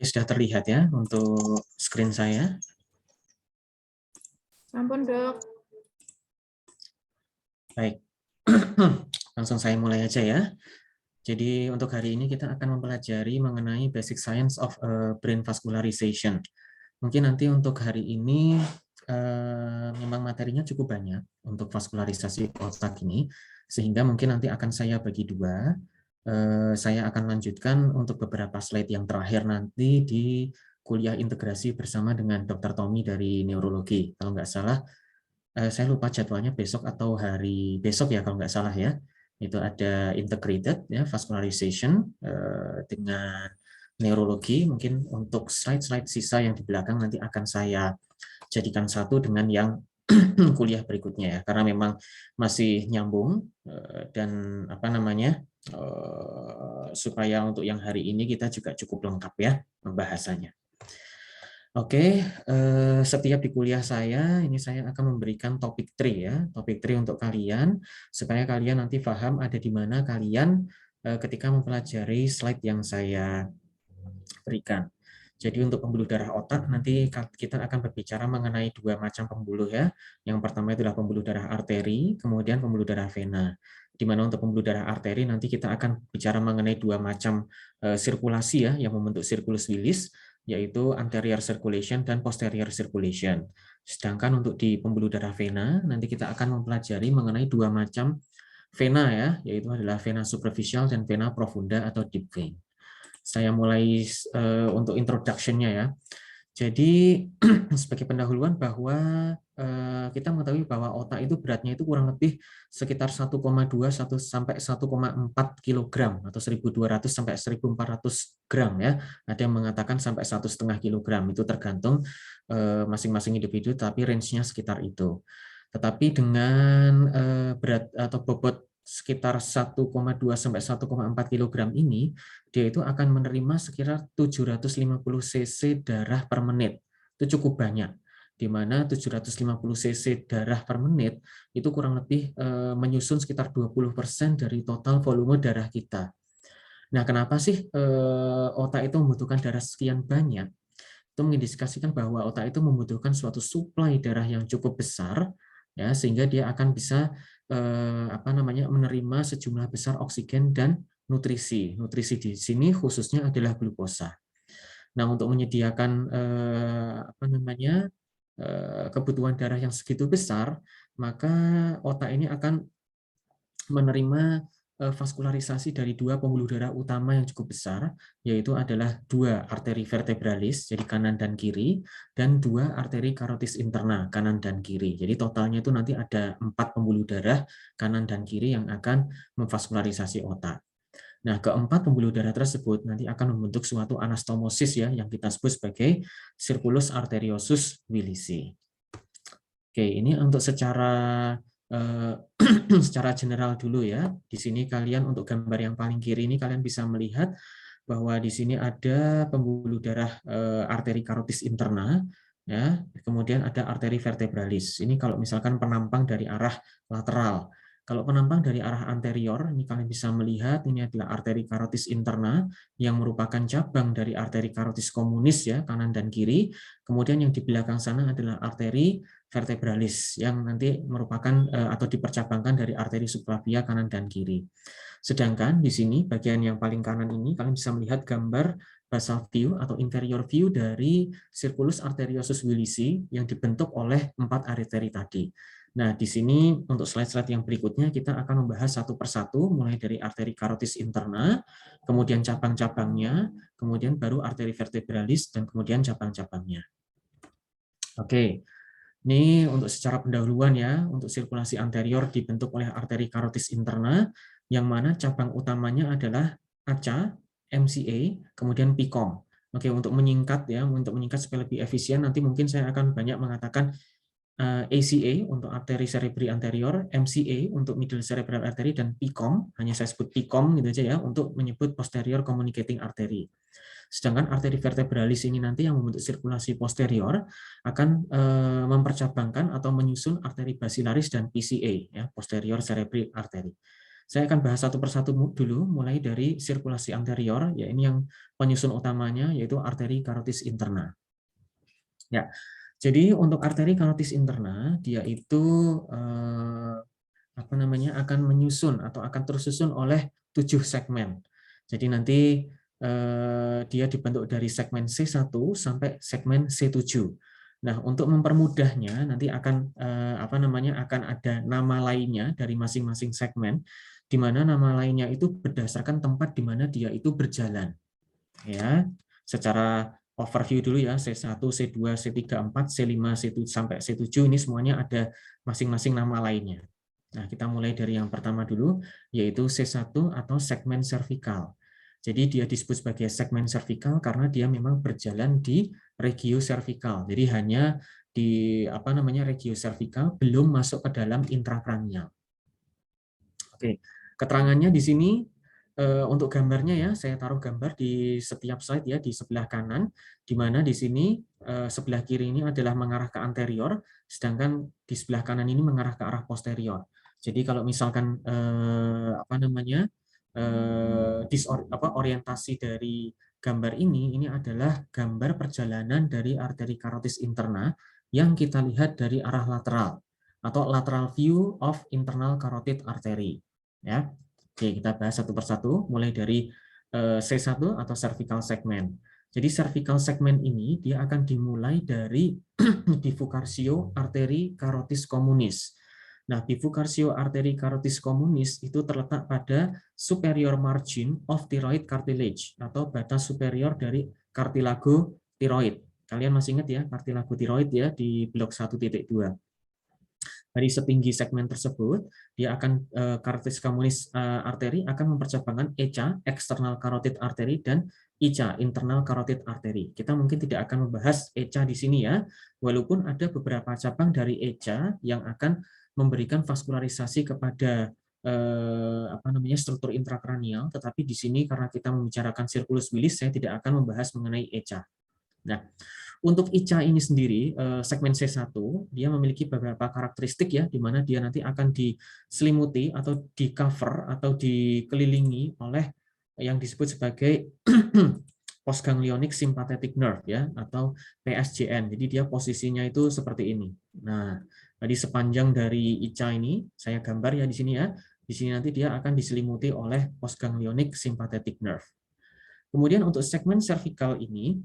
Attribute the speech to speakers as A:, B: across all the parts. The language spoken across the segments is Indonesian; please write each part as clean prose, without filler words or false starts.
A: Sudah terlihat ya untuk screen saya.
B: Ampun, Dok.
A: Baik, langsung saya mulai aja ya. Jadi untuk hari ini kita akan mempelajari mengenai basic science of brain vascularization. Mungkin nanti untuk hari ini memang materinya cukup banyak untuk vaskularisasi otak ini, sehingga mungkin nanti akan saya bagi dua. Saya akan lanjutkan untuk beberapa slide yang terakhir nanti di kuliah integrasi bersama dengan Dr. Tommy dari neurologi. Kalau nggak salah, saya lupa jadwalnya besok atau hari besok ya kalau nggak salah ya. Itu ada integrated ya vascularization dengan neurologi. Mungkin untuk slide-slide sisa yang di belakang nanti akan saya jadikan satu dengan yang kuliah berikutnya ya, karena memang masih nyambung dan apa namanya supaya untuk yang hari ini kita juga cukup lengkap ya pembahasannya. Oke, setiap di kuliah saya, ini saya akan memberikan topik 3 ya, topik 3 untuk kalian, supaya kalian nanti paham ada di mana kalian ketika mempelajari slide yang saya berikan. Jadi untuk pembuluh darah otak, nanti kita akan berbicara mengenai dua macam pembuluh ya. Yang pertama adalah pembuluh darah arteri, kemudian pembuluh darah vena. Di mana untuk pembuluh darah arteri nanti kita akan bicara mengenai dua macam sirkulasi ya, yang membentuk sirkulus Willis, yaitu anterior circulation dan posterior circulation. Sedangkan untuk di pembuluh darah vena, nanti kita akan mempelajari mengenai dua macam vena ya, yaitu adalah vena superficial dan vena profunda atau deep vein. Saya mulai untuk introduction-nya ya. Jadi sebagai pendahuluan bahwa kita mengetahui bahwa otak itu beratnya itu kurang lebih sekitar 1,2 sampai 1,4 kg atau 1.200 sampai 1.400 gram ya. Ada yang mengatakan sampai 1,5 kg, itu tergantung masing-masing individu, tapi range-nya sekitar itu. Tetapi dengan berat atau bobot sekitar 1,2 sampai 1,4 kg ini, dia itu akan menerima sekitar 750 cc darah per menit. Itu cukup banyak, di mana 750 cc darah per menit itu kurang lebih menyusun sekitar 20% dari total volume darah kita. Nah, kenapa sih otak itu membutuhkan darah sekian banyak? Itu mengindikasikan bahwa otak itu membutuhkan suatu suplai darah yang cukup besar, ya, sehingga dia akan bisa menerima sejumlah besar oksigen dan nutrisi. Nutrisi di sini khususnya adalah glukosa. Nah, untuk menyediakan kebutuhan darah yang segitu besar, maka otak ini akan menerima vaskularisasi dari dua pembuluh darah utama yang cukup besar, yaitu adalah dua arteri vertebralis, jadi kanan dan kiri, dan dua arteri karotis interna, kanan dan kiri. Jadi totalnya itu nanti ada 4 pembuluh darah kanan dan kiri yang akan memvaskularisasi otak. Nah, keempat pembuluh darah tersebut nanti akan membentuk suatu anastomosis ya, yang kita sebut sebagai circulus arteriosus willisi. Oke, ini untuk secara secara general dulu ya. Di sini kalian untuk gambar yang paling kiri ini kalian bisa melihat bahwa di sini ada pembuluh darah arteri karotis interna ya, kemudian ada arteri vertebralis. Ini kalau misalkan penampang dari arah lateral. Kalau penampang dari arah anterior, ini kalian bisa melihat ini adalah arteri karotis interna yang merupakan cabang dari arteri karotis komunis ya, kanan dan kiri. Kemudian yang di belakang sana adalah arteri vertebralis yang nanti merupakan atau dipercabangkan dari arteri subclavia kanan dan kiri. Sedangkan di sini bagian yang paling kanan ini kalian bisa melihat gambar basal view atau inferior view dari circulus arteriosus willisi yang dibentuk oleh 4 arteri tadi. Nah, di sini untuk slide-slide yang berikutnya kita akan membahas satu persatu mulai dari arteri karotis interna, kemudian cabang-cabangnya, kemudian baru arteri vertebralis dan kemudian cabang-cabangnya. Oke. Ini untuk secara pendahuluan ya, untuk sirkulasi anterior dibentuk oleh arteri karotis interna, yang mana cabang utamanya adalah ACA, MCA, kemudian PICOM. Oke, untuk menyingkat supaya lebih efisien, nanti mungkin saya akan banyak mengatakan ACA untuk arteri cerebri anterior, MCA untuk middle cerebral artery, dan PICOM, hanya saya sebut PICOM gitu aja ya, untuk menyebut posterior communicating artery. Sedangkan arteri vertebralis ini nanti yang membentuk sirkulasi posterior akan mempercabangkan atau menyusun arteri basilaris dan PCA, ya, posterior cerebri artery. Saya akan bahas satu persatu dulu, mulai dari sirkulasi anterior, ya ini yang penyusun utamanya, yaitu arteri karotis interna. Ya, jadi untuk arteri karotis interna, dia itu apa namanya akan menyusun atau akan tersusun oleh 7 segmen. Jadi nanti dia dibentuk dari segmen C1 sampai segmen C7. Nah, untuk mempermudahnya nanti akan apa namanya akan ada nama lainnya dari masing-masing segmen, di mana nama lainnya itu berdasarkan tempat di mana dia itu berjalan. Ya, secara overview dulu ya, C1, C2, C3, 4, C5, C7 sampai C7 ini semuanya ada masing-masing nama lainnya. Nah, kita mulai dari yang pertama dulu, yaitu C1 atau segmen servikal. Jadi dia disebut sebagai segmen servikal karena dia memang berjalan di regio servikal. Jadi hanya di apa namanya regio servikal, belum masuk ke dalam intrakranial. Oke, keterangannya di sini untuk gambarnya ya, saya taruh gambar di setiap slide ya, di sebelah kanan, di mana di sini sebelah kiri ini adalah mengarah ke anterior, sedangkan di sebelah kanan ini mengarah ke arah posterior. Jadi kalau misalkan apa namanya orientasi dari gambar ini adalah gambar perjalanan dari arteri karotis interna yang kita lihat dari arah lateral atau lateral view of internal carotid artery. Ya, oke, kita bahas satu persatu, mulai dari C1 atau cervical segment. Jadi cervical segment ini dia akan dimulai dari bifurcatio arteri carotis communis. Nah, bifurcatio arteri carotis communis itu terletak pada superior margin of thyroid cartilage atau batas superior dari kartilago tiroid. Kalian masih ingat ya, kartilago tiroid ya di blok 1.2. Dari setinggi segmen tersebut, dia akan carotis communis arteri akan mempercabangkan ECA, external carotid artery, dan ICA, internal carotid artery. Kita mungkin tidak akan membahas ECA di sini ya, walaupun ada beberapa cabang dari ECA yang akan memberikan vaskularisasi kepada apa namanya struktur intrakranial, tetapi di sini karena kita membicarakan sirkulus bilis, saya tidak akan membahas mengenai ECA. Nah, untuk ICA ini sendiri, segmen C1, dia memiliki beberapa karakteristik ya, di mana dia nanti akan diselimuti atau di-cover atau dikelilingi oleh yang disebut sebagai postganglionic sympathetic nerve ya, atau PSGN. Jadi dia posisinya itu seperti ini. Nah, tadi sepanjang dari ICA ini, saya gambar ya di sini ya, di sini nanti dia akan diselimuti oleh postganglionic sympathetic nerve. Kemudian untuk segmen cervical ini,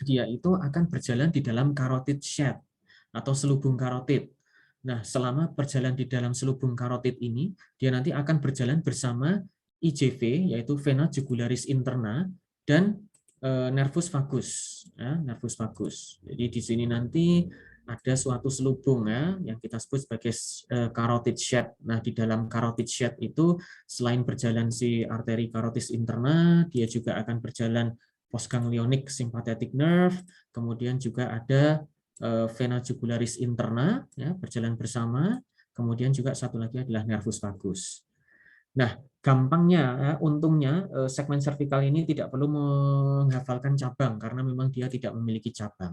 A: dia itu akan berjalan di dalam carotid shed atau selubung karotid. Nah, selama berjalan di dalam selubung karotid ini, dia nanti akan berjalan bersama IJV, yaitu vena jugularis interna, dan nervus vagus. Ya, nervus vagus. Jadi di sini nanti ada suatu selubung ya, yang kita sebut sebagai carotid shed. Nah, di dalam carotid shed itu selain berjalan si arteri karotis interna, dia juga akan berjalan postganglionic sympathetic nerve, kemudian juga ada vena jugularis interna ya, berjalan bersama, kemudian juga satu lagi adalah nervus vagus. Nah, gampangnya ya, untungnya segmen cervical ini tidak perlu menghafalkan cabang karena memang dia tidak memiliki cabang.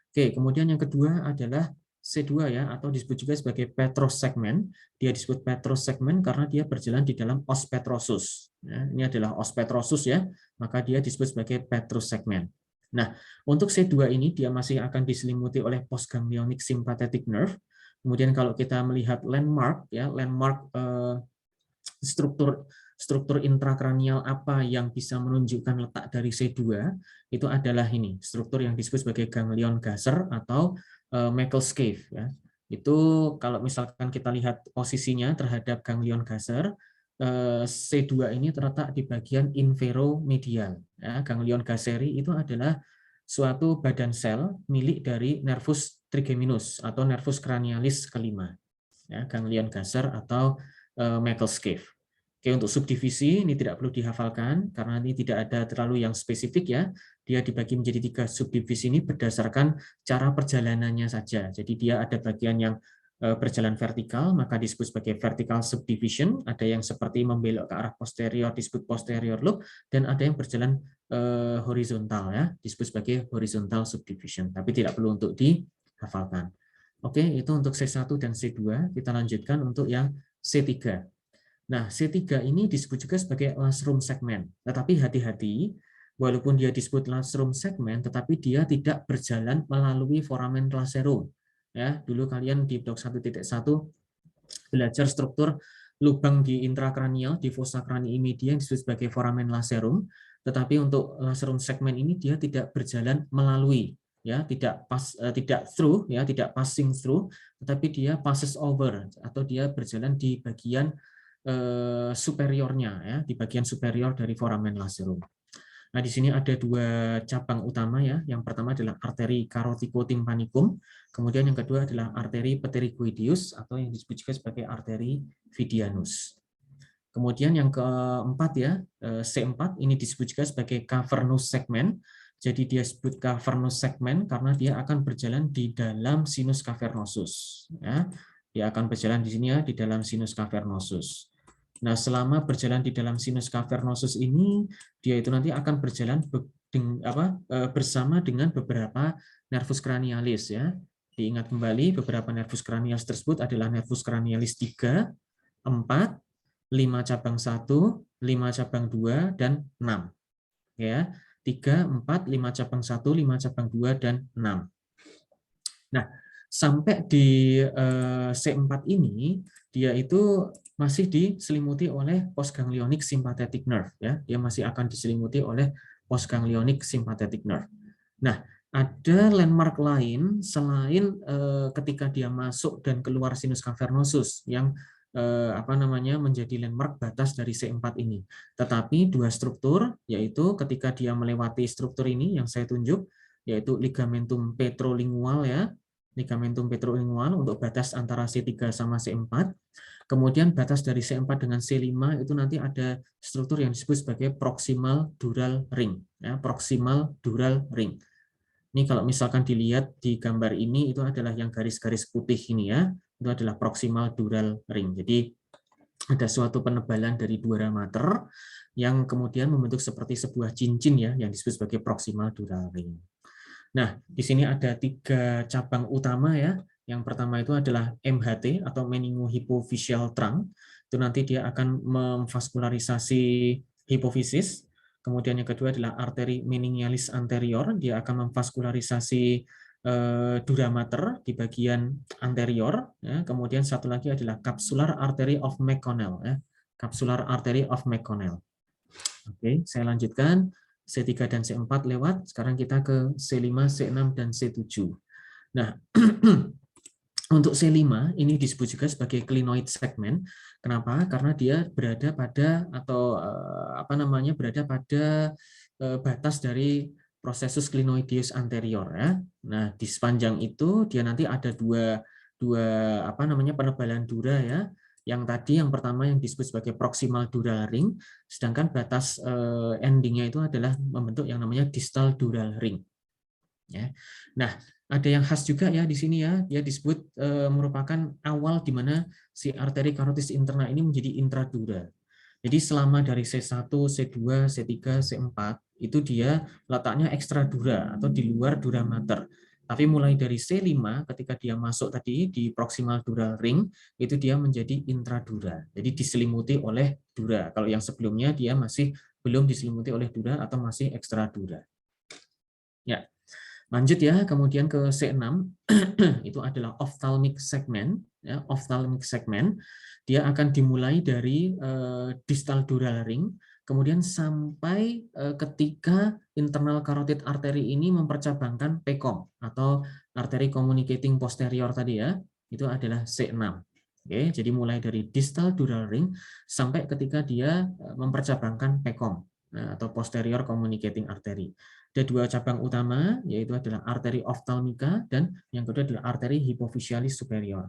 A: Oke, kemudian yang kedua adalah C2 ya, atau disebut juga sebagai Petrus segmen. Dia disebut Petrus segmen karena dia berjalan di dalam os petrosus. Ya, ini adalah os petrosus ya, maka dia disebut sebagai Petrus segmen. Nah, untuk C2 ini dia masih akan diselimuti oleh postganglionic sympathetic nerve. Kemudian kalau kita melihat landmark ya, landmark struktur intrakranial apa yang bisa menunjukkan letak dari C2 itu adalah ini, struktur yang disebut sebagai ganglion Gasser atau Meckel's cave ya. Itu kalau misalkan kita lihat posisinya terhadap ganglion Gasser, C2 ini terletak di bagian inferomedial ya. Ganglion Gasseri itu adalah suatu badan sel milik dari nervus trigeminus atau nervus cranialis kelima ya, ganglion Gasser atau Meckel's cave. Oke, untuk subdivisi ini tidak perlu dihafalkan karena ini tidak ada terlalu yang spesifik ya. Dia dibagi menjadi 3 subdivisi ini berdasarkan cara perjalanannya saja. Jadi dia ada bagian yang berjalan vertikal, maka disebut sebagai vertical subdivision. Ada yang seperti membelok ke arah posterior, disebut posterior loop, dan ada yang berjalan horizontal ya, disebut sebagai horizontal subdivision. Tapi tidak perlu untuk dihafalkan. Oke, itu untuk C1 dan C2. Kita lanjutkan untuk yang C3. Nah, C3 ini disebut juga sebagai last room segment. Tetapi hati-hati, walaupun dia disebut last room segment, tetapi dia tidak berjalan melalui foramen lacerum. Ya, dulu kalian di blok 1.1 belajar struktur lubang di intrakranial, di fossa cranii media yang disebut sebagai foramen lacerum. Tetapi untuk lacerum segmen ini dia tidak berjalan melalui, ya, tidak through, ya, tidak passing through, tetapi dia passes over atau dia berjalan di bagian superiornya, ya, di bagian superior dari foramen lacerum. Nah, di sini ada dua cabang utama, ya. Yang pertama adalah arteri caroticotympanicum, kemudian yang kedua adalah arteri pterygoideus atau yang disebut juga sebagai arteri vidianus. Kemudian yang keempat, ya, C4 ini disebut juga sebagai cavernous segment. Jadi dia disebut cavernous segment karena dia akan berjalan di dalam sinus cavernosus, ya. Dia akan berjalan di sini, ya, di dalam sinus cavernosus. Nah, selama berjalan di dalam sinus cavernosus ini, dia itu nanti akan berjalan bersama dengan beberapa nervus cranialis, ya. Diingat kembali, beberapa nervus cranialis tersebut adalah nervus cranialis 3, 4, 5 cabang 1, 5 cabang 2, dan 6. Ya, 3, 4, 5 cabang 1, 5 cabang 2, dan 6. Nah, sampai di C4 ini, dia itu masih diselimuti oleh postganglionic sympathetic nerve, ya. Dia masih akan diselimuti oleh postganglionic sympathetic nerve. Nah, ada landmark lain selain ketika dia masuk dan keluar sinus cavernosus yang menjadi landmark batas dari C4 ini. Tetapi dua struktur, yaitu ketika dia melewati struktur ini yang saya tunjuk, yaitu ligamentum petrolingual, ya, ligamentum petrolingual untuk batas antara C3 sama C4. Kemudian batas dari C4 dengan C5 itu nanti ada struktur yang disebut sebagai proximal dural ring, ya, proximal dural ring. Ini kalau misalkan dilihat di gambar ini, itu adalah yang garis-garis putih ini, ya, itu adalah proximal dural ring. Jadi ada suatu penebalan dari dura mater yang kemudian membentuk seperti sebuah cincin, ya, yang disebut sebagai proximal dural ring. Nah, di sini ada 3 cabang utama, ya. Yang pertama itu adalah MHT atau meningohypophyseal trunk. Itu nanti dia akan memvaskularisasi hipofisis. Kemudian yang kedua adalah arteri meningialis anterior, dia akan memvaskularisasi dura mater di bagian anterior, ya. Kemudian satu lagi adalah capsular artery of McConnell, ya. Capsular artery of McConnell. Oke, saya lanjutkan. C3 dan C4 lewat, sekarang kita ke C5, C6, dan C7. Nah, untuk C5 ini disebut juga sebagai clinoid segment. Kenapa? Karena dia berada pada berada pada batas dari processus clinoideus anterior, ya. Nah, di sepanjang itu dia nanti ada dua penebalan dura, ya. Yang tadi yang pertama yang disebut sebagai proximal dural ring, sedangkan batas endingnya itu adalah membentuk yang namanya distal dural ring. Ya. Nah, ada yang khas juga, ya, di sini, ya, dia disebut merupakan awal di mana si arteri carotis interna ini menjadi intradura. Jadi selama dari C1, C2, C3, C4 itu dia letaknya ekstradura atau di luar dura mater. Tapi mulai dari C5 ketika dia masuk tadi di proximal dural ring itu dia menjadi intradura. Jadi diselimuti oleh dura. Kalau yang sebelumnya dia masih belum diselimuti oleh dura atau masih ekstradura. Ya. Lanjut, ya, kemudian ke C6 itu adalah ophthalmic segment, ya, ophthalmic segment. Dia akan dimulai dari distal dural ring, kemudian sampai ketika internal carotid artery ini mempercabangkan PCOM atau artery communicating posterior tadi, ya, itu adalah C6. Oke, jadi mulai dari distal dural ring sampai ketika dia mempercabangkan PCOM, atau posterior communicating artery. Ada dua cabang utama, yaitu adalah arteri ophthalmica dan yang kedua adalah arteri hypophysealis superior.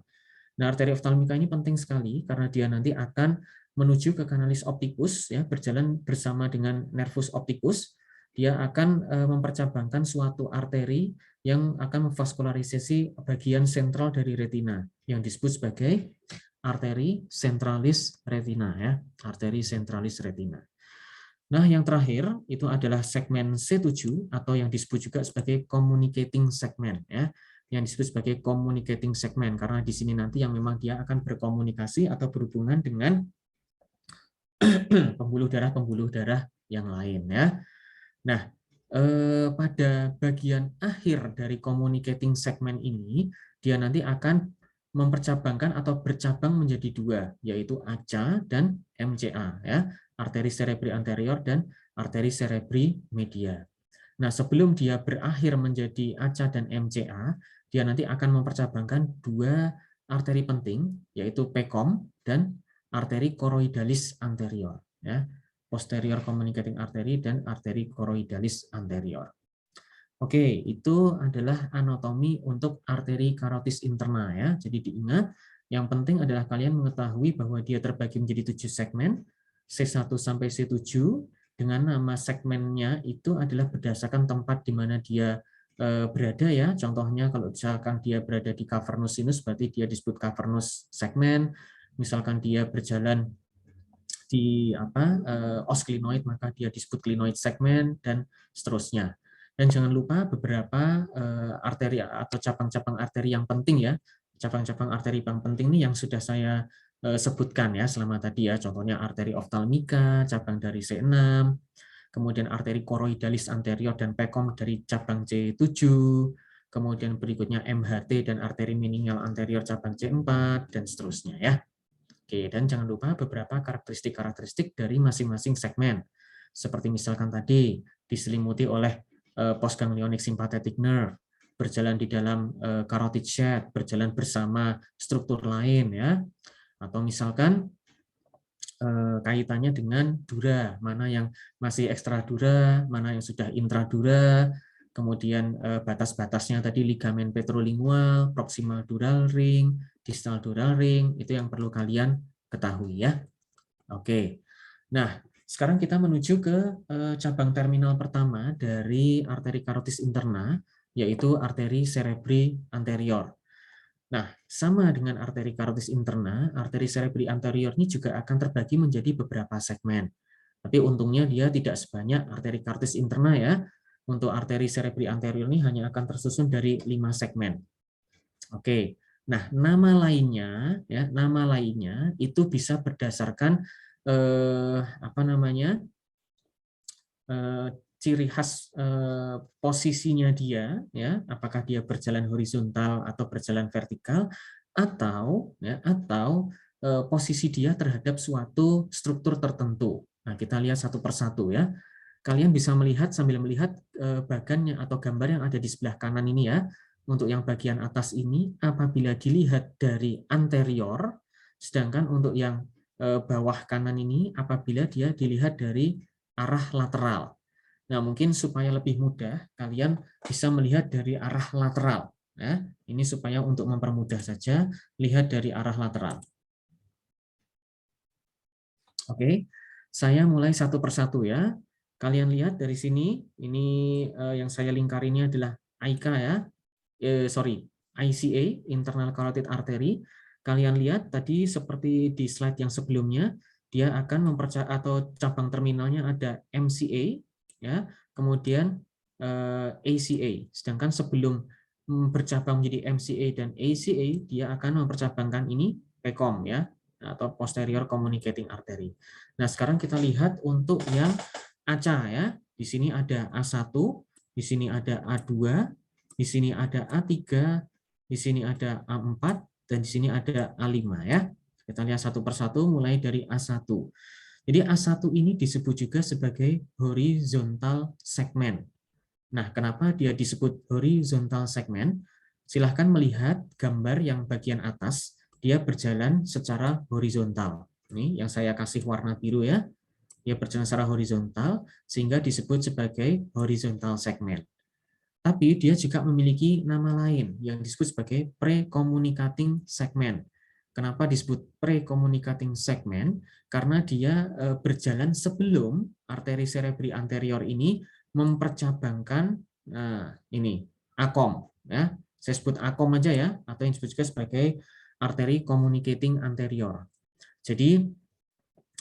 A: Nah, arteri ophthalmica ini penting sekali karena dia nanti akan menuju ke canalis opticus, ya, berjalan bersama dengan nervus opticus. Dia akan mempercabangkan suatu arteri yang akan memvaskularisasi bagian sentral dari retina yang disebut sebagai arteri centralis retina, ya, arteri centralis retina. Nah, yang terakhir itu adalah segmen C7 atau yang disebut juga sebagai communicating segment, ya. Yang disebut sebagai communicating segment karena di sini nanti yang memang dia akan berkomunikasi atau berhubungan dengan pembuluh darah yang lain ya. Nah, pada bagian akhir dari communicating segment ini, dia nanti akan mempercabangkan atau bercabang menjadi dua, yaitu ACA dan MCA ya, arteri cerebri anterior dan arteri cerebri media. Nah, sebelum dia berakhir menjadi ACA dan MCA, dia nanti akan mempercabangkan dua arteri penting, yaitu PCOM dan arteri choroidalis anterior ya, posterior communicating artery dan arteri choroidalis anterior. Oke, itu adalah anatomi untuk arteri karotis interna ya. Jadi diingat, yang penting adalah kalian mengetahui bahwa dia terbagi menjadi 7 segmen, C1 sampai C7, dengan nama segmennya itu adalah berdasarkan tempat di mana dia berada ya. Contohnya kalau misalkan dia berada di cavernous sinus, berarti dia disebut cavernous segmen. Misalkan dia berjalan di osclinoid, maka dia disebut clinoid segmen dan seterusnya. Dan jangan lupa beberapa arteri atau cabang-cabang arteri yang penting ya, cabang-cabang arteri yang penting ini yang sudah saya sebutkan ya selama tadi ya, contohnya arteri oftalmika, cabang dari C6, kemudian arteri choroidalis anterior dan PCOM dari cabang C7, kemudian berikutnya MHT dan arteri meningeal anterior cabang C4, dan seterusnya ya. Oke, dan jangan lupa beberapa karakteristik-karakteristik dari masing-masing segmen. Seperti misalkan tadi, diselimuti oleh postganglionic sympathetic nerve, berjalan di dalam carotid shed, berjalan bersama struktur lain ya. Atau misalkan kaitannya dengan dura, mana yang masih ekstradura, mana yang sudah intradura, kemudian batas-batasnya tadi ligamen petrolingual, proximal dural ring, distal dural ring, itu yang perlu kalian ketahui ya. Oke. Nah, sekarang kita menuju ke cabang terminal pertama dari arteri karotis interna, yaitu arteri cerebri anterior. Nah, sama dengan arteri karotis interna, arteri cerebri anterior ini juga akan terbagi menjadi beberapa segmen. Tapi untungnya dia tidak sebanyak arteri karotis interna ya. Untuk arteri cerebri anterior ini hanya akan tersusun dari 5 segmen. Oke. Nah, nama lainnya ya, nama lainnya itu bisa berdasarkan ciri khas posisinya dia ya, apakah dia berjalan horizontal atau berjalan vertikal, atau posisi dia terhadap suatu struktur tertentu. Nah, kita lihat satu persatu ya. Kalian bisa melihat sambil melihat bagannya atau gambar yang ada di sebelah kanan ini ya. Untuk yang bagian atas ini apabila dilihat dari anterior, sedangkan untuk yang bawah kanan ini apabila dia dilihat dari arah lateral. Nah, mungkin supaya lebih mudah, kalian bisa melihat dari arah lateral. Ya. Ini supaya untuk mempermudah saja, lihat dari arah lateral. Oke, saya mulai satu persatu ya. Kalian lihat dari sini, ini yang saya lingkarinnya adalah ICA ya. ICA, internal carotid artery. Kalian lihat tadi seperti di slide yang sebelumnya, dia akan atau cabang terminalnya ada MCA ya, kemudian ACA. Sedangkan sebelum bercabang menjadi MCA dan ACA, dia akan mempercabangkan ini PCOM ya, atau posterior communicating artery. Nah, sekarang kita lihat untuk yang ACA ya. Di sini ada A1, di sini ada A2, di sini ada A3, di sini ada A4, dan di sini ada A5 ya. Kita lihat satu persatu mulai dari A1. Jadi A1 ini disebut juga sebagai horizontal segment. Nah, kenapa dia disebut horizontal segment? Silahkan melihat gambar yang bagian atas, dia berjalan secara horizontal. Ini yang saya kasih warna biru ya. Dia berjalan secara horizontal, sehingga disebut sebagai horizontal segment. Tapi dia juga memiliki nama lain yang disebut sebagai pre-communicating segment. Kenapa disebut pre-communicating segment? Karena dia berjalan sebelum arteri cerebri anterior ini mempercabangkan ini ACOM ya. Saya sebut ACOM aja ya, atau yang disebut juga sebagai arteri communicating anterior. Jadi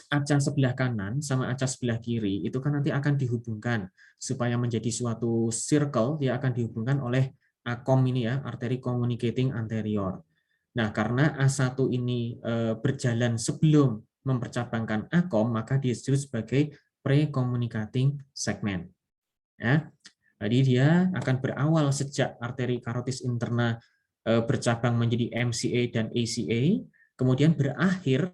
A: ACA sebelah kanan sama ACA sebelah kiri itu kan nanti akan dihubungkan supaya menjadi suatu circle, dia akan dihubungkan oleh ACOM ini ya, arteri communicating anterior. Nah, karena A1 ini berjalan sebelum mempercabangkan akom, maka disebut sebagai pre-communicating segment. Ya. Jadi dia akan berawal sejak arteri karotis interna bercabang menjadi MCA dan ACA, kemudian berakhir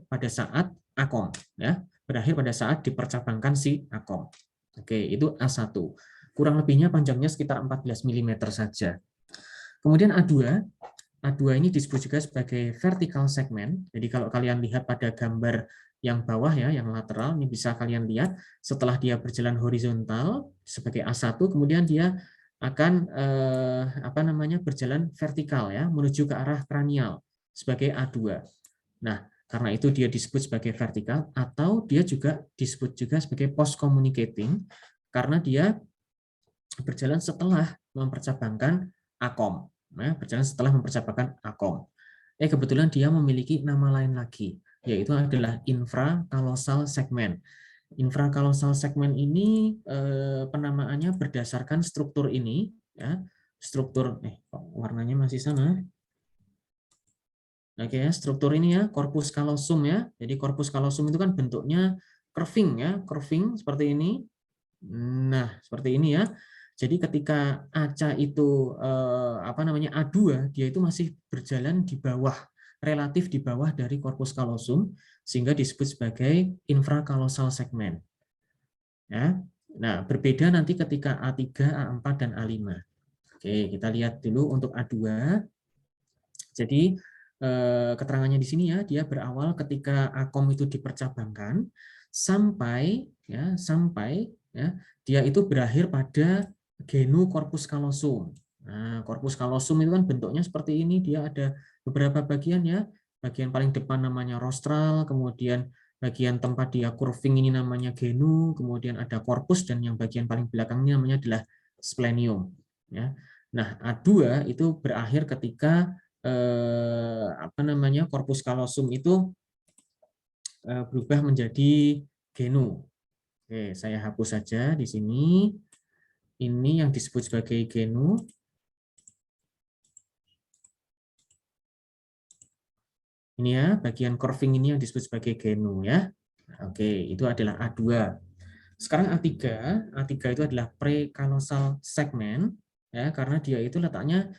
A: pada saat akom, ya, berakhir pada saat dipercabangkan si akom. Oke, itu A1. Kurang lebihnya panjangnya sekitar 14 mm saja. Kemudian A2, A2 ini disebut juga sebagai vertical segment. Jadi kalau kalian lihat pada gambar yang bawah ya, yang lateral, ini bisa kalian lihat setelah dia berjalan horizontal sebagai A1, kemudian dia akan berjalan vertikal ya, menuju ke arah kranial sebagai A2. Nah, karena itu dia disebut sebagai vertikal, atau dia juga disebut juga sebagai post communicating karena dia berjalan setelah mempercabangkan akom. Nah, berjalan setelah mempercabangkan akom. Kebetulan dia memiliki nama lain lagi, yaitu adalah infrakalosal segment. Infrakalosal segment ini penamaannya berdasarkan struktur ini, ya, struktur warnanya masih sama. Oke, struktur ini ya, corpus callosum ya. Jadi corpus callosum itu kan bentuknya curving ya, curving seperti ini. Nah, seperti ini ya. Jadi ketika ACA itu A2, dia itu masih berjalan di bawah, relatif di bawah dari corpus callosum, sehingga disebut sebagai infrakalosal segment. Ya. Nah, berbeda nanti ketika A3, A4 dan A5. Oke, kita lihat dulu untuk A2. Jadi keterangannya di sini ya, dia berawal ketika akom itu dipercabangkan sampai dia itu berakhir pada genu corpus callosum. Nah, corpus callosum itu kan bentuknya seperti ini, dia ada beberapa bagian ya. Bagian paling depan namanya rostral, kemudian bagian tempat dia curving ini namanya genu, kemudian ada corpus, dan yang bagian paling belakangnya namanya adalah splenium. Ya. Nah, A2 itu berakhir ketika corpus callosum itu berubah menjadi genu. Oke, saya hapus saja di sini. Ini yang disebut sebagai genu. Ini ya, bagian curving ini yang disebut sebagai genu ya. Oke, itu adalah A2. Sekarang A3, A3 itu adalah precallosal segment ya, karena dia itu letaknya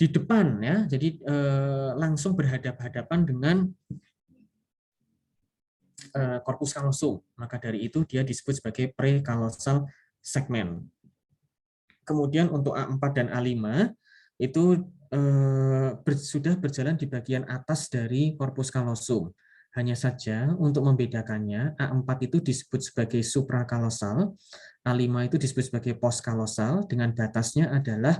A: di depan ya. Jadi langsung berhadapan-hadapan dengan corpus callosum. Maka dari itu dia disebut sebagai precallosal segment. Kemudian untuk A4 dan A5 itu sudah berjalan di bagian atas dari corpus callosum. Hanya saja untuk membedakannya, A4 itu disebut sebagai suprakalosal, A5 itu disebut sebagai postkalosal, dengan batasnya adalah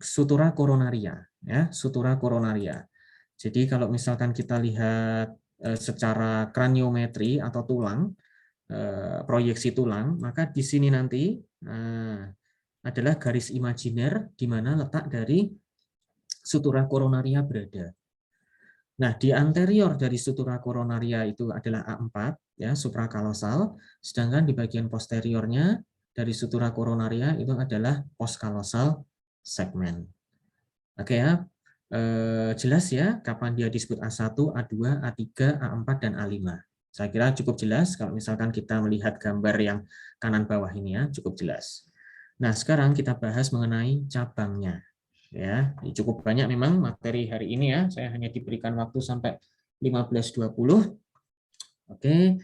A: sutura koronaria, ya, sutura koronaria. Jadi kalau misalkan kita lihat secara kraniometri atau tulang, proyeksi tulang, maka di sini nanti adalah garis imajiner di mana letak dari sutura koronaria berada. Nah, di anterior dari sutura koronaria itu adalah A4, ya, suprakalosal, sedangkan di bagian posteriornya dari sutura koronaria itu adalah postkalosal segment. Oke ya, jelas ya kapan dia disebut A1, A2, A3, A4, dan A5. Saya kira cukup jelas kalau misalkan kita melihat gambar yang kanan bawah ini ya, cukup jelas. Nah, sekarang kita bahas mengenai cabangnya. Ya, cukup banyak memang materi hari ini ya. Saya hanya diberikan waktu sampai 15.20. Oke,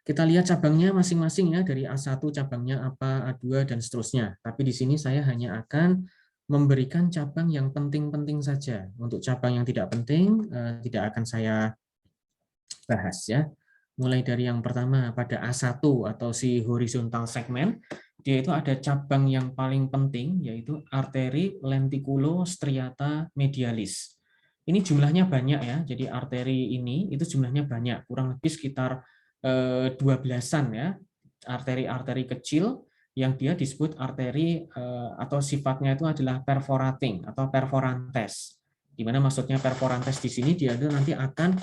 A: kita lihat cabangnya masing-masing ya, dari A1 cabangnya apa, A2 dan seterusnya. Tapi di sini saya hanya akan memberikan cabang yang penting-penting saja. Untuk cabang yang tidak penting tidak akan saya bahas ya. Mulai dari yang pertama pada A1 atau si horizontal segment, dia itu ada cabang yang paling penting yaitu arteri lenticulostriata medialis. Ini jumlahnya banyak ya, jadi arteri ini itu jumlahnya banyak, kurang lebih sekitar 12-an ya, arteri-arteri kecil yang dia disebut arteri atau sifatnya itu adalah perforating atau perforantes. Di mana maksudnya perforantes di sini dia nanti akan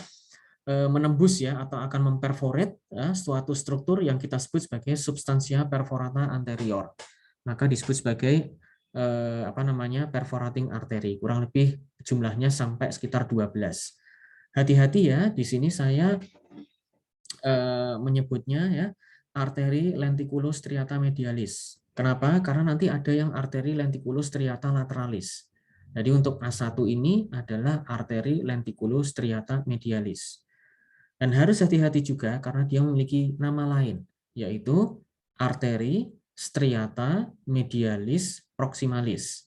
A: menembus ya atau akan memperforate ya, suatu struktur yang kita sebut sebagai substansia perforata anterior. Maka disebut sebagai perforating artery. Kurang lebih jumlahnya sampai sekitar 12. Hati-hati ya, di sini saya menyebutnya ya arteri lenticulus striata medialis. Kenapa? Karena nanti ada yang arteri lenticulus striata lateralis. Jadi untuk A1 ini adalah arteri lenticulus striata medialis. Dan harus hati-hati juga karena dia memiliki nama lain, yaitu arteri striata medialis proximalis.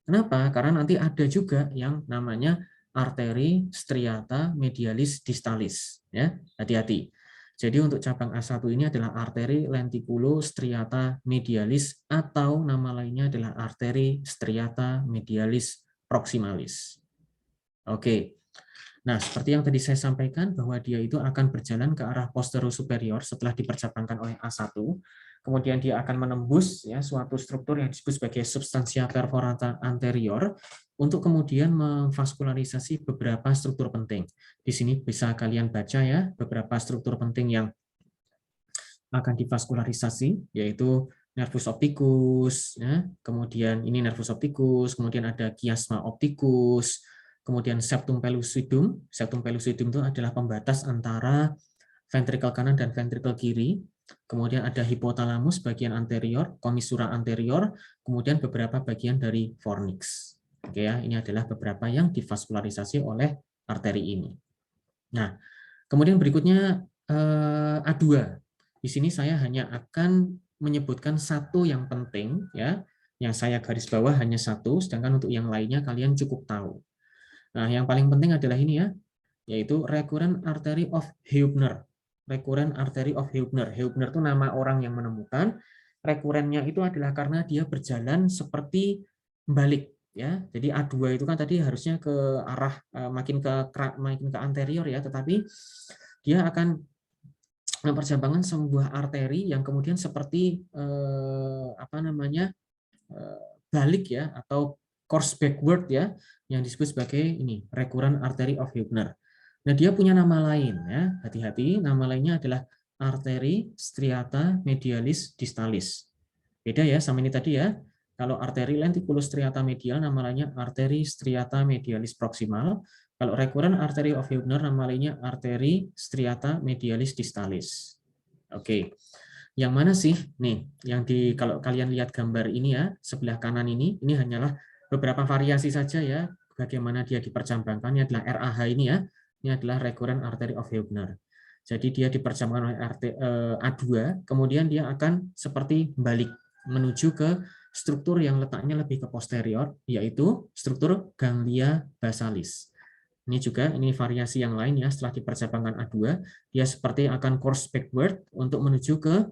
A: Kenapa? Karena nanti ada juga yang namanya arteri striata medialis distalis. Ya, hati-hati. Jadi untuk cabang A1 ini adalah arteri lenticulo striata medialis atau nama lainnya adalah arteri striata medialis proximalis. Oke. Nah, seperti yang tadi saya sampaikan bahwa dia itu akan berjalan ke arah posterior superior setelah dipercabangkan oleh A1. Kemudian dia akan menembus ya suatu struktur yang disebut sebagai substansia perforata anterior untuk kemudian memvaskularisasi beberapa struktur penting. Di sini bisa kalian baca ya beberapa struktur penting yang akan divaskularisasi, yaitu nervus opticus, ya. Kemudian ini nervus opticus, kemudian ada chiasma opticus, kemudian septum pellucidum. Septum pellucidum itu adalah pembatas antara ventrikel kanan dan ventrikel kiri. Kemudian ada hipotalamus bagian anterior, commissura anterior, kemudian beberapa bagian dari fornix. Oke ya, ini adalah beberapa yang divaskularisasi oleh arteri ini. Nah, kemudian berikutnya A2. Di sini saya hanya akan menyebutkan satu yang penting ya, yang saya garis bawah hanya satu, sedangkan untuk yang lainnya kalian cukup tahu. Nah, yang paling penting adalah ini ya, yaitu recurrent artery of Heubner. Recurrent artery of Heubner. Heubner itu nama orang yang menemukan. Recurrentnya itu adalah karena dia berjalan seperti balik ya. Jadi A2 itu kan tadi harusnya ke arah makin ke anterior ya, tetapi dia akan mempercabangan sebuah arteri yang kemudian seperti balik ya atau course backward ya, yang disebut sebagai ini recurrent artery of Heubner. Nah, dia punya nama lain ya, hati-hati, nama lainnya adalah arteri striata medialis distalis. Beda ya sama ini tadi ya. Kalau arteri lenticulus striata medial nama lainnya arteri striata medialis proximal. Kalau recurrent artery of Heubner nama lainnya arteri striata medialis distalis. Oke. Yang mana sih? Nih, yang kalau kalian lihat gambar ini ya, sebelah kanan ini hanyalah beberapa variasi saja ya, bagaimana dia dipercabangkan. Ini adalah RAH ini ya. Ini adalah recurrent artery of Heubner. Jadi dia dipercabangkan oleh A2, kemudian dia akan seperti balik menuju ke struktur yang letaknya lebih ke posterior, yaitu struktur ganglia basalis. Ini juga variasi yang lain ya, setelah dipercabangkan A2, dia seperti akan course backward untuk menuju ke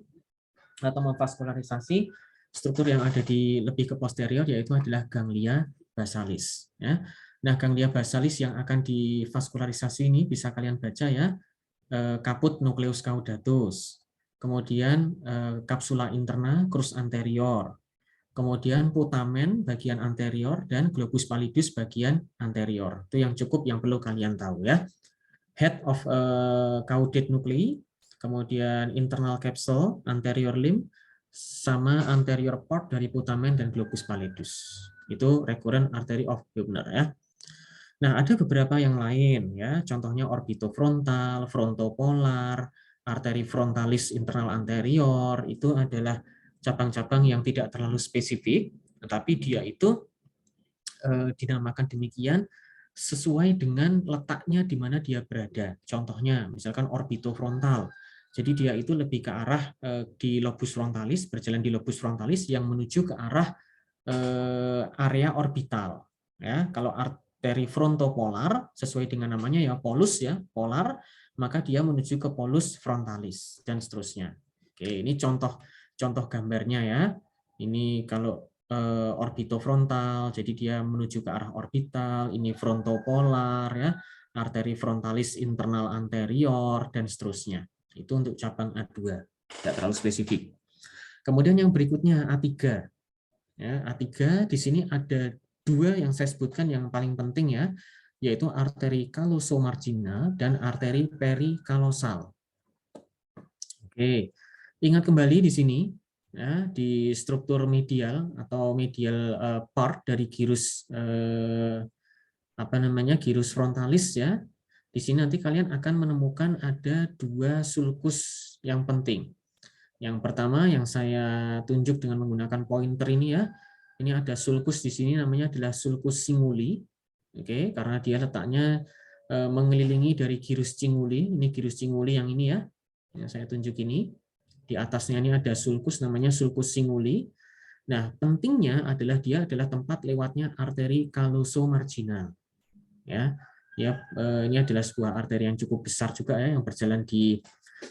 A: atau memvaskularisasi struktur yang ada di lebih ke posterior, yaitu adalah ganglia basalis ya. Nah, ganglia basalis yang akan divaskularisasi ini bisa kalian baca ya, caput nucleus caudatus, kemudian capsula interna crus anterior, kemudian putamen bagian anterior, dan globus pallidus bagian anterior. Itu yang cukup yang perlu kalian tahu ya. Head of caudate nuclei, kemudian internal capsule, anterior limb, sama anterior port dari putamen dan globus pallidus. Itu recurrent artery of Heubner ya. Nah, ada beberapa yang lain ya, contohnya orbitofrontal, frontopolar, arteri frontalis internal anterior, itu adalah cabang-cabang yang tidak terlalu spesifik, tetapi dia itu dinamakan demikian sesuai dengan letaknya di mana dia berada. Contohnya, misalkan orbitofrontal. Jadi dia itu lebih ke arah di lobus frontalis, berjalan di lobus frontalis yang menuju ke arah area orbital. Ya, kalau arteri frontopolar sesuai dengan namanya ya polus ya, polar, maka dia menuju ke polus frontalis dan seterusnya. Oke, ini contoh gambarnya ya. Ini kalau orbitofrontal, jadi dia menuju ke arah orbital, ini frontopolar ya, arteri frontalis internal anterior dan seterusnya. Itu untuk cabang A2, tidak terlalu spesifik. Kemudian yang berikutnya A3. Ya, A3 di sini ada dua yang saya sebutkan yang paling penting ya, yaitu arteri calosomarginal dan arteri perikalosal. Oke, ingat kembali di sini ya, di struktur medial atau medial part dari gyrus gyrus frontalis ya. Di sini nanti kalian akan menemukan ada dua sulcus yang penting. Yang pertama yang saya tunjuk dengan menggunakan pointer ini ya, ini ada sulcus di sini namanya adalah sulcus cinguli. Oke, karena dia letaknya mengelilingi dari gyrus cinguli. Ini gyrus cinguli yang ini ya. Yang saya tunjuk ini. Di atasnya ini ada sulcus namanya sulcus cinguli. Nah, pentingnya adalah dia adalah tempat lewatnya arteri caloso-marginal. Ya, ini adalah sebuah arteri yang cukup besar juga ya, yang berjalan di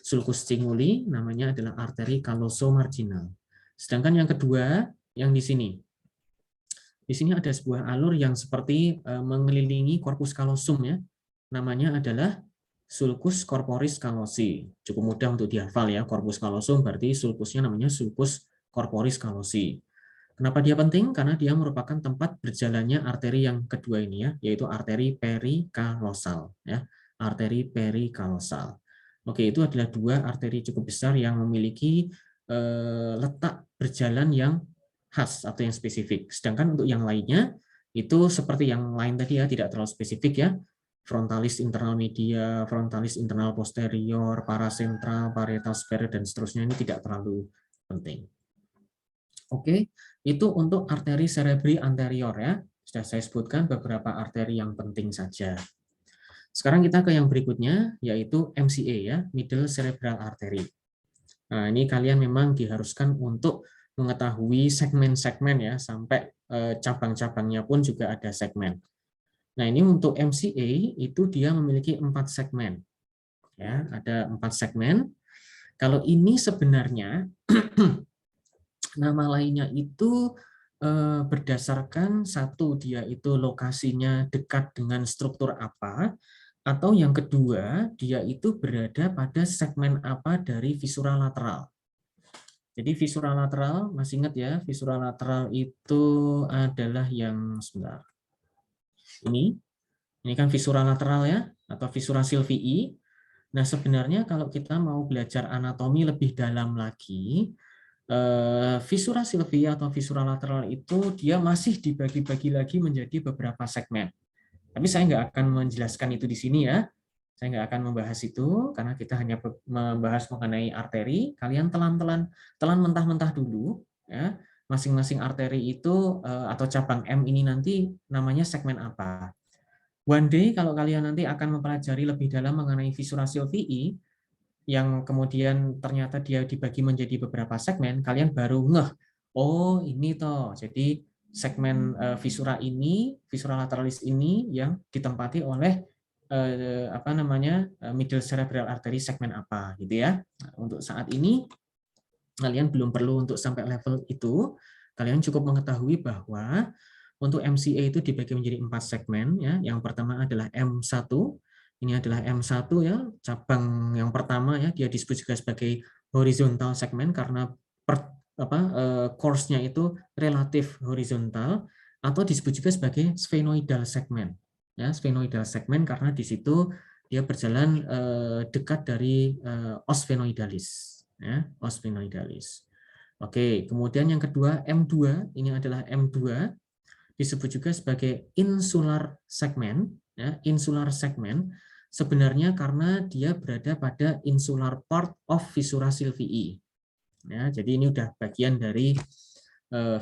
A: sulcus cinguli, namanya adalah arteri caloso-marginal. Sedangkan yang kedua, yang di sini. Di sini ada sebuah alur yang seperti mengelilingi corpus callosum ya. Namanya adalah sulcus corporis callosi. Cukup mudah untuk dihafal ya, corpus callosum berarti sulcusnya namanya sulcus corporis callosi. Kenapa dia penting? Karena dia merupakan tempat berjalannya arteri yang kedua ini ya, yaitu arteri perikalosal ya. Arteri perikalosal. Oke, itu adalah dua arteri cukup besar yang memiliki letak berjalan yang khas atau yang spesifik. Sedangkan untuk yang lainnya itu seperti yang lain tadi ya, tidak terlalu spesifik ya. Frontalis internal media, frontalis internal posterior, parasentral, parietal superior dan seterusnya ini tidak terlalu penting. Oke, itu untuk arteri cerebri anterior ya. Sudah saya sebutkan beberapa arteri yang penting saja. Sekarang kita ke yang berikutnya, yaitu MCA ya, middle cerebral artery. Nah, ini kalian memang diharuskan untuk mengetahui segmen-segmen ya, sampai cabang-cabangnya pun juga ada segmen. Nah, ini untuk MCA itu dia memiliki 4 segmen. Ya, ada 4 segmen. Kalau ini sebenarnya nama lainnya itu berdasarkan satu, dia itu lokasinya dekat dengan struktur apa, atau yang kedua, dia itu berada pada segmen apa dari visura lateral. Jadi visura lateral, masih ingat ya, visura lateral itu adalah yang sebentar. Ini kan visura lateral ya, atau visura sylvii. Nah, sebenarnya kalau kita mau belajar anatomi lebih dalam lagi, visura sylvia atau visura lateral itu dia masih dibagi-bagi lagi menjadi beberapa segmen. Tapi saya nggak akan menjelaskan itu di sini ya. Saya nggak akan membahas itu karena kita hanya membahas mengenai arteri. Kalian telan mentah-mentah dulu ya. Masing-masing arteri itu atau cabang M ini nanti namanya segmen apa. One day kalau kalian nanti akan mempelajari lebih dalam mengenai visura sylvii, yang kemudian ternyata dia dibagi menjadi beberapa segmen, kalian baru ngeh, oh ini toh, jadi segmen visura ini, visura lateralis ini yang ditempati oleh middle cerebral artery segmen apa, gitu ya. Nah, untuk saat ini kalian belum perlu untuk sampai level itu, kalian cukup mengetahui bahwa untuk MCA itu dibagi menjadi 4 segmen ya. Yang pertama adalah M1. Ini adalah M1 ya, cabang yang pertama ya, dia disebut juga sebagai horizontal segmen karena course-nya itu relatif horizontal, atau disebut juga sebagai sphenoidal segmen. Ya, sphenoidal segmen karena di situ dia berjalan dekat dari os sphenoidalis, ya, os sphenoidalis. Oke, kemudian yang kedua M2, ini adalah M2 disebut juga sebagai insular segmen, ya, insular segmen sebenarnya karena dia berada pada insular part of visura sylvii. Ya, jadi ini udah bagian dari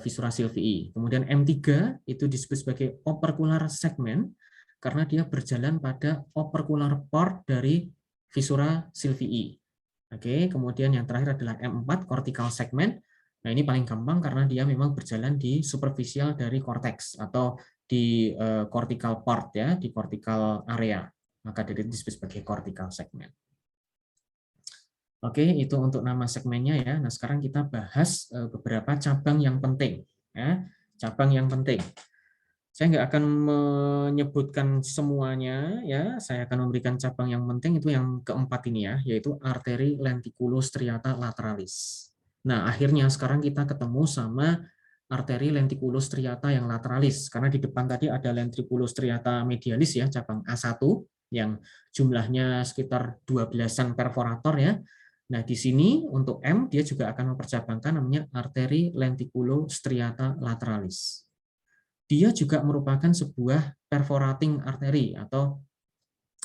A: visura sylvii. Kemudian M3 itu disebut sebagai opercular segmen karena dia berjalan pada opercular part dari visura sylvii. Oke, kemudian yang terakhir adalah M4 cortical segment. Nah, ini paling gampang karena dia memang berjalan di superficial dari korteks atau di cortical part ya, di cortical area. Maka dari itu disebut sebagai cortical segment. Oke, itu untuk nama segmennya ya. Nah, sekarang kita bahas beberapa cabang yang penting ya. Cabang yang penting. Saya nggak akan menyebutkan semuanya ya, saya akan memberikan cabang yang penting itu yang keempat ini ya, yaitu arteri lenticulus striata lateralis. Nah, akhirnya sekarang kita ketemu sama arteri lenticulus striata yang lateralis, karena di depan tadi ada lenticulus striata medialis ya, cabang A1 yang jumlahnya sekitar 12-an perforator ya. Nah, di sini untuk M dia juga akan mempercabangkan namanya arteri lenticulus striata lateralis. Dia juga merupakan sebuah perforating arteri atau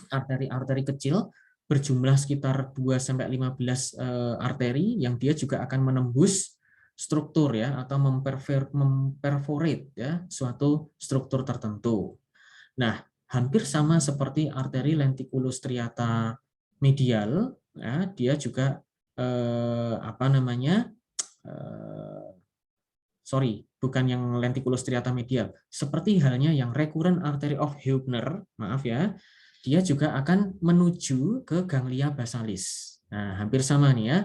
A: arteri-arteri kecil berjumlah sekitar 2-15 arteri yang dia juga akan menembus struktur ya atau memperforate ya suatu struktur tertentu. Nah, hampir sama seperti arteri lenticulus striata medial ya, dia juga bukan yang lenticulus striata medial. Seperti halnya yang recurrent artery of Heubner, maaf ya, dia juga akan menuju ke ganglia basalis. Nah, hampir sama nih ya.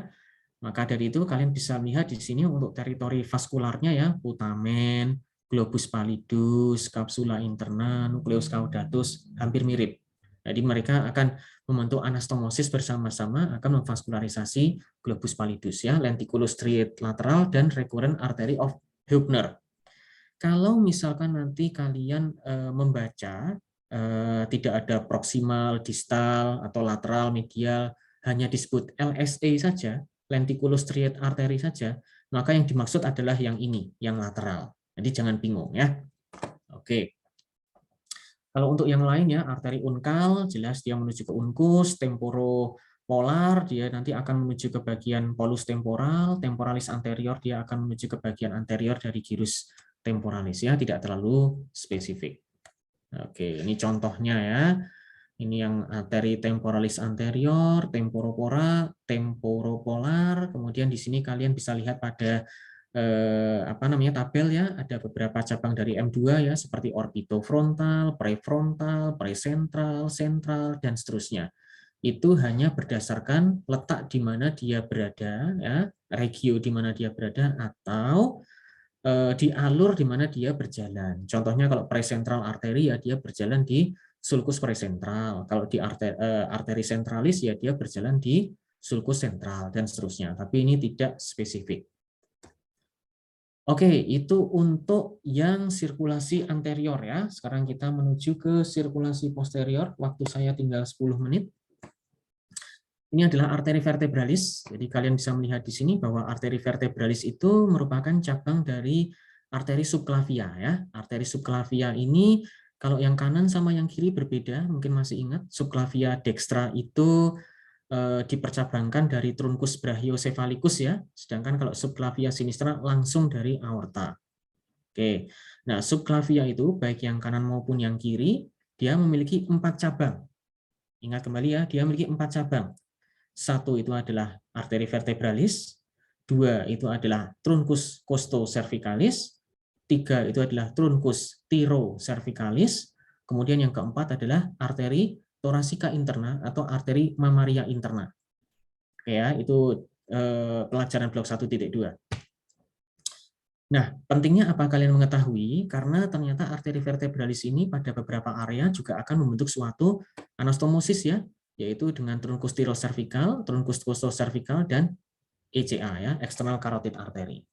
A: Maka dari itu kalian bisa lihat di sini untuk teritori vaskularnya ya, putamen, globus pallidus, capsula interna, nucleus caudatus, hampir mirip. Jadi mereka akan membentuk anastomosis bersama-sama akan memvaskularisasi globus pallidus ya, lenticulus striate lateral dan recurrent artery of Heubner. Kalau misalkan nanti kalian membaca tidak ada proximal, distal atau lateral, medial, hanya disebut LSA saja, lenticulus striate artery saja, maka yang dimaksud adalah yang ini, yang lateral. Jadi jangan bingung ya. Oke. Kalau untuk yang lain ya, arteri unkal jelas dia menuju ke unkus, temporopolar dia nanti akan menuju ke bagian polus temporal, temporalis anterior dia akan menuju ke bagian anterior dari gyrus temporalis ya, tidak terlalu spesifik. Oke, ini contohnya ya. Ini yang arteri temporalis anterior, temporopolar, kemudian di sini kalian bisa lihat pada tabel ya, ada beberapa cabang dari M2 ya, seperti orbitofrontal, prefrontal, presentral, sentral, dan seterusnya. Itu hanya berdasarkan letak di mana dia berada, ya, regio di mana dia berada, atau di alur di mana dia berjalan. Contohnya kalau presentral arteri ya dia berjalan di sulcus presentral. Kalau di arteri sentralis ya dia berjalan di sulcus sentral dan seterusnya. Tapi ini tidak spesifik. Oke, itu untuk yang sirkulasi anterior ya. Sekarang kita menuju ke sirkulasi posterior. Waktu saya tinggal 10 menit. Ini adalah arteri vertebralis. Jadi kalian bisa melihat di sini bahwa arteri vertebralis itu merupakan cabang dari arteri subclavia ya. Arteri subclavia ini kalau yang kanan sama yang kiri berbeda, mungkin masih ingat subclavia dextra itu dipercabangkan dari truncus brachiocephalicus ya, sedangkan kalau subclavia sinistra langsung dari aorta. Oke. Nah, subclavia itu baik yang kanan maupun yang kiri dia memiliki 4 cabang. Ingat kembali ya, dia memiliki 4 cabang. 1 itu adalah arteri vertebralis, 2 itu adalah truncus costocervicalis, 3 itu adalah truncus thyrocervicalis, kemudian yang keempat adalah arteri thoracika interna atau arteri mamaria interna. Ya, itu pelajaran blok 1.2. Nah, pentingnya apa kalian mengetahui? Karena ternyata arteri vertebralis ini pada beberapa area juga akan membentuk suatu anastomosis ya, yaitu dengan truncus thyrocervical, truncus costocervical, dan ECA ya, external carotid artery.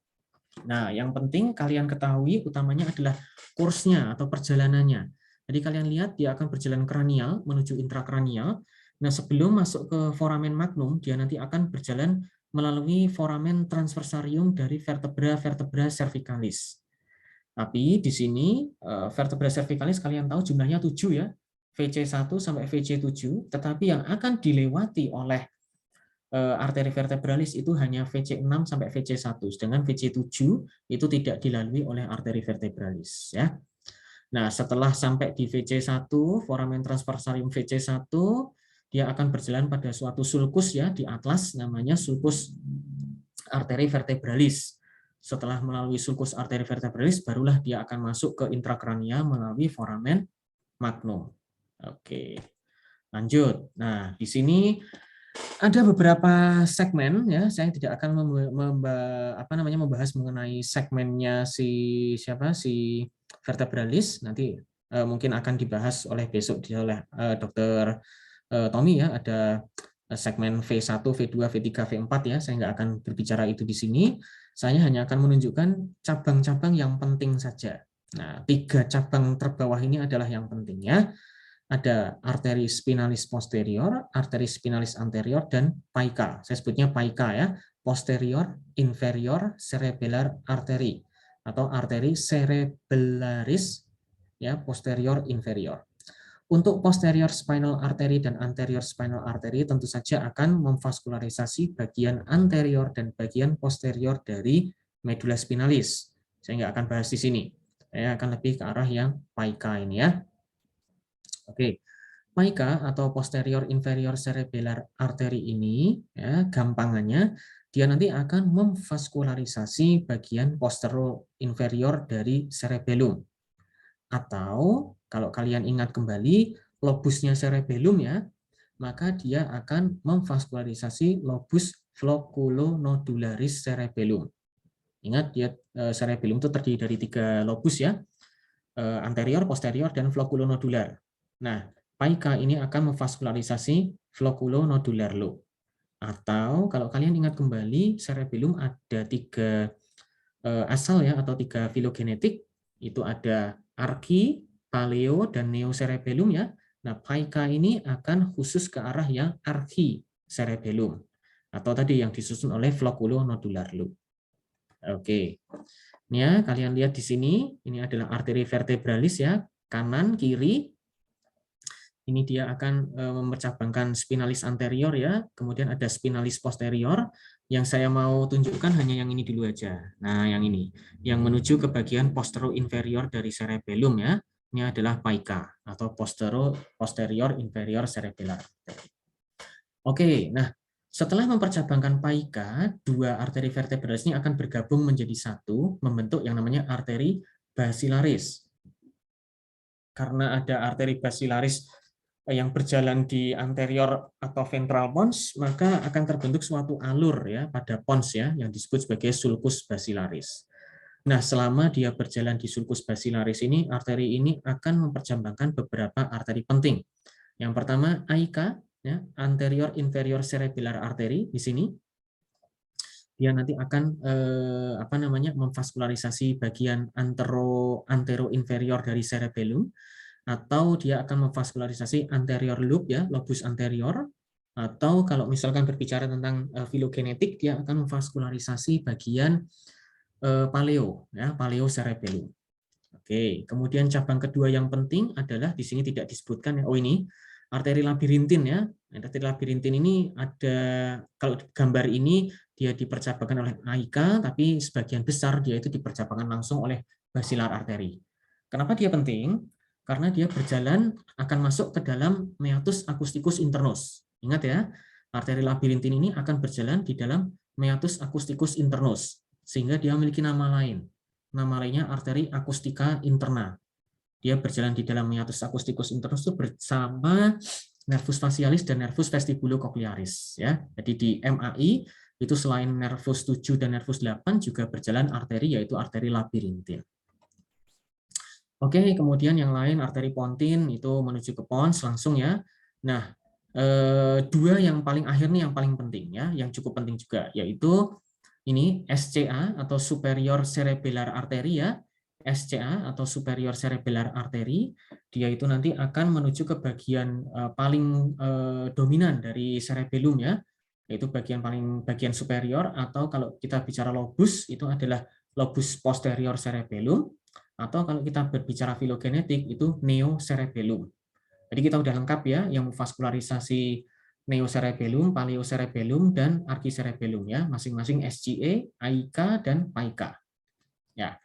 A: Nah, yang penting kalian ketahui utamanya adalah kursnya atau perjalanannya. Jadi kalian lihat dia akan berjalan kranial menuju intrakranial. Nah, sebelum masuk ke foramen magnum, dia nanti akan berjalan melalui foramen transversarium dari vertebra cervicalis. Tapi di sini vertebra cervicalis kalian tahu jumlahnya 7 ya, VC1 sampai VC7, tetapi yang akan dilewati oleh arteri vertebralis itu hanya VC6 sampai VC1, sedangkan VC7 itu tidak dilalui oleh arteri vertebralis ya. Nah, setelah sampai di VC1, foramen transversarium VC1, dia akan berjalan pada suatu sulcus ya di atlas namanya sulcus arteri vertebralis. Setelah melalui sulcus arteri vertebralis barulah dia akan masuk ke intrakrania melalui foramen magnum. Oke. Lanjut. Nah, di sini ada beberapa segmen ya. Saya tidak akan membahas mengenai segmennya si vertebralis. Nanti mungkin akan dibahas oleh besok oleh Dr. Tommy ya. Ada segmen V1, V2, V3, V4 ya. Saya nggak akan berbicara itu di sini. Saya hanya akan menunjukkan cabang-cabang yang penting saja. Nah, 3 cabang terbawah ini adalah yang penting ya. Ada arteri spinalis posterior, arteri spinalis anterior, dan PICA. Saya sebutnya PICA ya, posterior inferior cerebellar artery atau arteri cerebellaris ya, posterior inferior. Untuk posterior spinal artery dan anterior spinal artery tentu saja akan memvaskularisasi bagian anterior dan bagian posterior dari medula spinalis. Saya nggak akan bahas di sini. Saya akan lebih ke arah yang PICA ini ya. Oke, PICA atau posterior inferior cerebellar artery ini, ya, gampangannya dia nanti akan memvaskularisasi bagian posterior inferior dari cerebellum. Atau kalau kalian ingat kembali lobusnya cerebellum ya, maka dia akan memvaskularisasi lobus floculonodularis cerebellum. Ingat dia cerebellum itu terdiri dari 3 lobus ya, anterior, posterior, dan floculonodular. Nah, PICA ini akan memvaskularisasi floculonodular lobe. Atau kalau kalian ingat kembali cerebellum ada 3 asal ya atau 3 filogenetik, itu ada archi, paleo, dan neocerebellum ya. Nah, PICA ini akan khusus ke arah yang archi cerebellum atau tadi yang disusun oleh floculonodular lobe. Oke. Ini ya, kalian lihat di sini, ini adalah arteri vertebralis ya, kanan, kiri. Ini dia akan mempercabangkan spinalis anterior ya, kemudian ada spinalis posterior. Yang saya mau tunjukkan hanya yang ini dulu aja. Nah, yang ini, yang menuju ke bagian posterior inferior dari cerebellum ya. Ini adalah PICA atau posterior inferior cerebellar. Oke, nah setelah mempercabangkan PICA, 2 arteri vertebralis ini akan bergabung menjadi satu, membentuk yang namanya arteri basilaris. Karena ada arteri basilaris yang berjalan di anterior atau ventral pons, maka akan terbentuk suatu alur ya pada pons ya yang disebut sebagai sulcus basilaris. Nah, selama dia berjalan di sulcus basilaris ini, arteri ini akan mempercabangkan beberapa arteri penting. Yang pertama AICA ya, anterior inferior cerebellar artery di sini. Dia nanti akan memvaskularisasi bagian antero inferior dari cerebellum, atau dia akan memvaskularisasi anterior lobe ya, lobus anterior, atau kalau misalkan berbicara tentang filogenetik, dia akan memvaskularisasi bagian paleo ya, paleo cerebellum. Oke, kemudian cabang kedua yang penting adalah di sini tidak disebutkan ya. Oh, ini arteri labirintin ya. Arteri labirintin ini ada, kalau gambar ini dia dipercabangkan oleh AICA, tapi sebagian besar dia itu dipercabangkan langsung oleh basilar arteri. Kenapa dia penting? Karena dia berjalan akan masuk ke dalam meatus acousticus internus. Ingat ya, arteri labirintin ini akan berjalan di dalam meatus acousticus internus, sehingga dia memiliki nama lain. Nama lainnya arteri akustika interna. Dia berjalan di dalam meatus acousticus internus itu bersama nervus facialis dan nervus vestibulocochlearis ya. Jadi di MAI itu selain nervus 7 dan nervus 8 juga berjalan arteri, yaitu arteri labirintin. Oke, kemudian yang lain arteri pontin itu menuju ke pons langsung ya. Nah, 2 yang paling akhir nih yang paling penting ya, yang cukup penting juga, yaitu ini SCA atau superior cerebellar artery ya. SCA atau superior cerebellar artery, dia itu nanti akan menuju ke bagian paling dominan dari cerebellum ya, yaitu bagian superior, atau kalau kita bicara lobus itu adalah lobus posterior cerebellum, atau kalau kita berbicara filogenetik itu neocerebellum. Jadi kita udah lengkap ya yang vaskularisasi neocerebellum, paleocerebellum, dan archicerebellum ya, masing-masing SCA, AICA, dan PICA. Ya,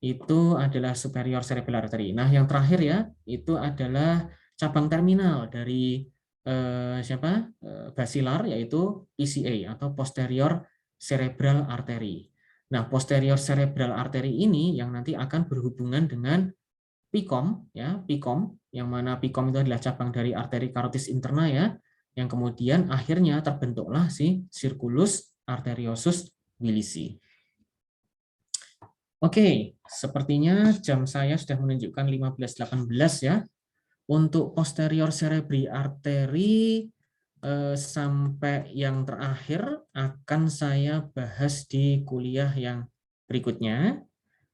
A: itu adalah superior cerebellar artery. Nah, yang terakhir ya, itu adalah cabang terminal dari basilar, yaitu PCA atau posterior cerebral artery. Nah, posterior cerebral artery ini yang nanti akan berhubungan dengan PICOM ya, PICOM, yang mana PICOM itu adalah cabang dari arteri carotis interna ya, yang kemudian akhirnya terbentuklah si circulus arteriosus wilisi. Oke, sepertinya jam saya sudah menunjukkan 15.18 ya. Untuk posterior cerebri arteri sampai yang terakhir akan saya bahas di kuliah yang berikutnya.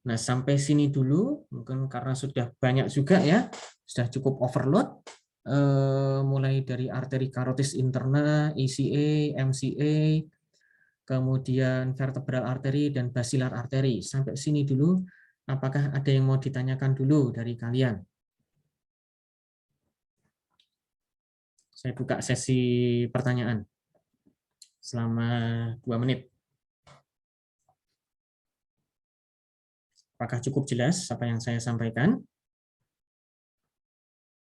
A: Nah, sampai sini dulu, mungkin karena sudah banyak juga ya, sudah cukup overload, mulai dari arteri karotis interna, ACA, MCA, kemudian vertebral arteri, dan basilar arteri. Sampai sini dulu, apakah ada yang mau ditanyakan dulu dari kalian? Saya buka sesi pertanyaan selama 2 menit. Apakah cukup jelas apa yang saya sampaikan?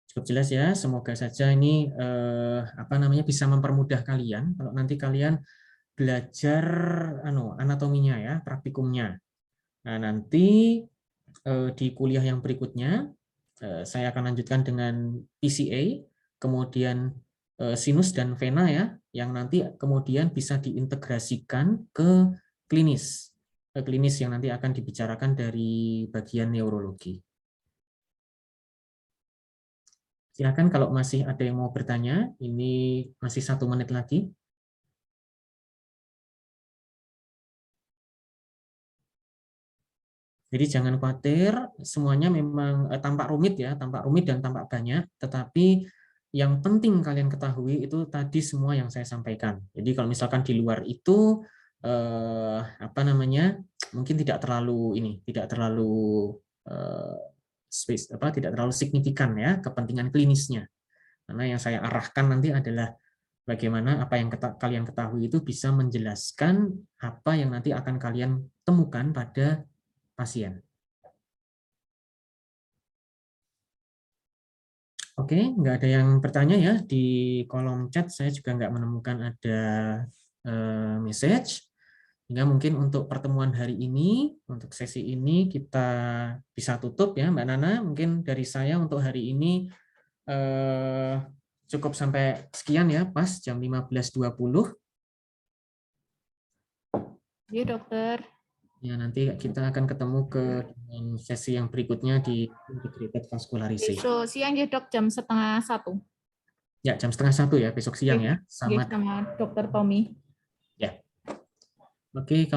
A: Cukup jelas ya, semoga saja ini bisa mempermudah kalian kalau nanti kalian belajar anatominya ya, praktikumnya. Nah, nanti di kuliah yang berikutnya saya akan lanjutkan dengan PCA, kemudian sinus dan vena ya, yang nanti kemudian bisa diintegrasikan ke klinis yang nanti akan dibicarakan dari bagian neurologi. Silakan kalau masih ada yang mau bertanya, ini masih 1 menit lagi. Jadi jangan khawatir, semuanya memang tampak rumit ya, tampak rumit dan tampak banyak, tetapi yang penting kalian ketahui itu tadi semua yang saya sampaikan. Jadi kalau misalkan di luar itu mungkin tidak terlalu tidak terlalu signifikan ya kepentingan klinisnya. Karena yang saya arahkan nanti adalah bagaimana apa yang kalian ketahui itu bisa menjelaskan apa yang nanti akan kalian temukan pada pasien. Oke, nggak ada yang bertanya ya. Di kolom chat saya juga nggak menemukan ada message. Sehingga mungkin untuk pertemuan hari ini, untuk sesi ini kita bisa tutup ya Mbak Nana. Mungkin dari saya untuk hari ini cukup sampai sekian ya, pas jam 15.20.
B: Iya, dokter.
A: Ya, nanti kita akan ketemu ke sesi yang berikutnya di Integrated Vascularization.
B: Besok siang ya dok, jam 12:30.
A: Ya, jam 12:30 ya, besok siang ya.
B: Sama dokter Tommy.
A: Ya. Oke, kalau